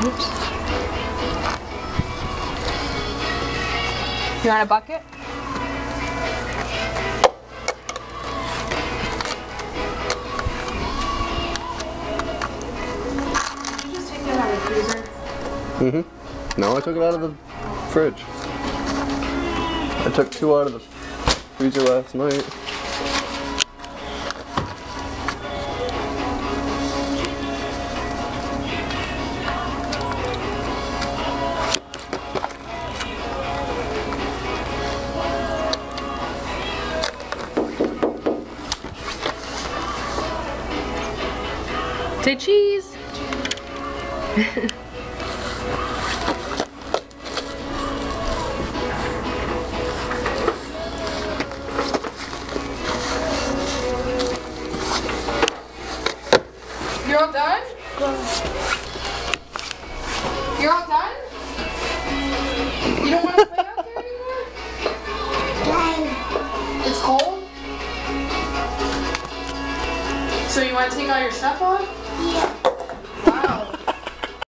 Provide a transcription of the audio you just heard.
Oops. You want a bucket? Did you just take that out of the freezer? Mm-hmm. No, I took it out of the fridge. I took 2 out of the freezer last night. Say cheese. You're all done? You're all done? You don't want to play out there anymore? It's cold? So you want to take all your stuff off? Yeah.